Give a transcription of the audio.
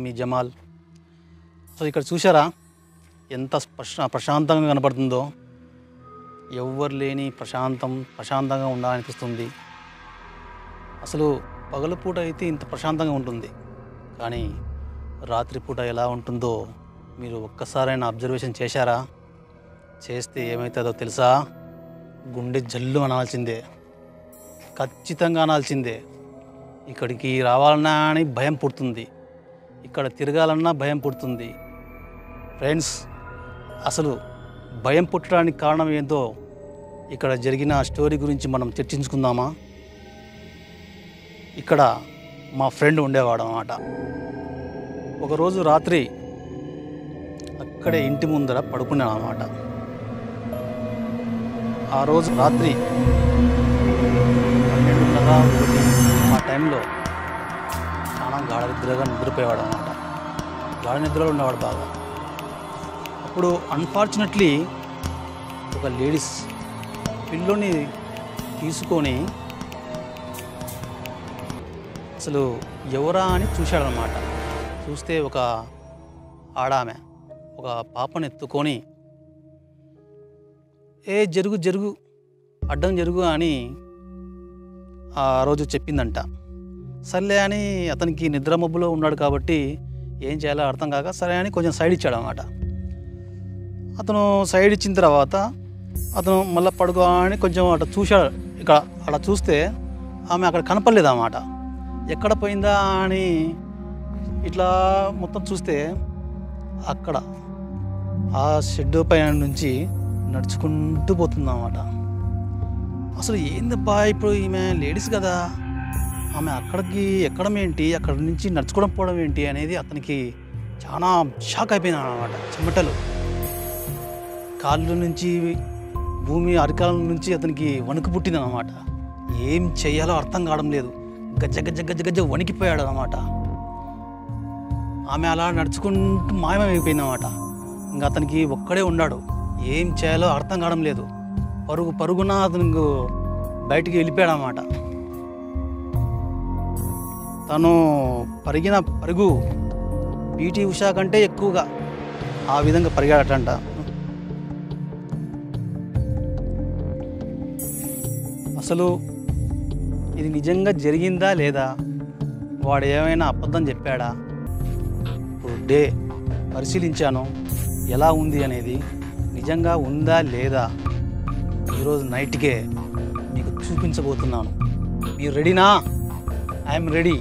మీ Jamal. So ఇక్కడ చూసారా ఎంత ప్రశాంతంగా కనపడుతుందో. ఎవ్వరు లేని ప్రశాంతంగా ఉండాలనిపిస్తుంది. అసలు పగలపూట అయితే ఇంత ప్రశాంతంగా ఉంటుంది, కానీ రాత్రిపూట ఎలా ఉంటుందో మీరు ఒక్కసారైనా అబ్జర్వేషన్ చేశారా? చేస్తే ఏమవుతుందో తెలుసా? గుండె జల్లు అనాల్సిందే, ఖచ్చితంగా అనాల్సిందే. ఇక్కడికి రావాలన్నా అని భయం పుడుతుంది, ఇక్కడ తిరగాలన్నా భయం పుడుతుంది. ఫ్రెండ్స్, అసలు భయం పుట్టడానికి కారణం ఏంటో ఇక్కడ జరిగిన స్టోరీ గురించి మనం చర్చించుకుందామా? ఇక్కడ మా ఫ్రెండ్ ఉండేవాడు అన్నమాట. ఒకరోజు రాత్రి అక్కడే ఇంటి ముందర పడుకున్నాను అన్నమాట. ఆ రోజు రాత్రి 12:30 ఆ టైంలో చాలా గాఢ నిద్రపోయేవాడు అన్నమాట. గాఢ నిద్రలో ఉండేవాడు బాగా. అప్పుడు అన్ఫార్చునేట్లీ ఒక లేడీస్ పిల్లోని తీసుకొని అసలు ఎవరా అని చూశాడనమాట. చూస్తే ఒక ఆడామె ఒక పాపను ఎత్తుకొని జరుగు అడ్డం జరుగు అని ఆ రోజు చెప్పిందంట. సర్లే అని అతనికి నిద్ర మబ్బులో ఉన్నాడు కాబట్టి ఏం చేయాలో అర్థం కాక సరే అని కొంచెం సైడ్ ఇచ్చాడు అన్నమాట. అతను సైడ్ ఇచ్చిన తర్వాత అతను మళ్ళీ పడుకో అని కొంచెం అట్లా చూశాడు. ఇక్కడ అలా చూస్తే ఆమె అక్కడ కనపడలేదు అన్నమాట. ఎక్కడ పోయిందా అని ఇట్లా మొత్తం చూస్తే అక్కడ ఆ షెడ్ పైన నుంచి నడుచుకుంటూ పోతుందన్నమాట. అసలు ఏందబ్బా, ఇప్పుడు ఈమె లేడీస్ కదా, ఆమె అక్కడికి ఎక్కడం ఏంటి, అక్కడ నుంచి నడుచుకోవడం పోవడం ఏంటి అనేది అతనికి చాలా షాక్ అయిపోయింది అన్నమాట. చెమటలు కాళ్ళ నుంచి భూమి అరికాల నుంచి అతనికి వణుకు పుట్టింది అన్నమాట. ఏం చెయ్యాలో అర్థం కావడం లేదు. గజ్జ వణికిపోయాడు అన్నమాట. ఆమె అలా నడుచుకుంటూ మాయమైపోయింది అన్నమాట. ఇంకా అతనికి ఒక్కడే ఉన్నాడు, ఏం చేయాలో అర్థం కావడం లేదు. పరుగున అతను బయటికి వెళ్ళిపోయాడు అన్నమాట. తను పరిగిన పరుగు పీటీ ఉషా కంటే ఎక్కువగా ఆ విధంగా పరిగాడటంట. అసలు ఇది నిజంగా జరిగిందా లేదా, వాడు ఏమైనా అబద్ధం చెప్పాడా? ఇప్పుడు పరిశీలించాను ఎలా ఉంది అనేది, నిజంగా ఉందా లేదా ఈరోజు నైట్కే మీకు చూపించబోతున్నాను. మీరు రెడీనా? I'm ready.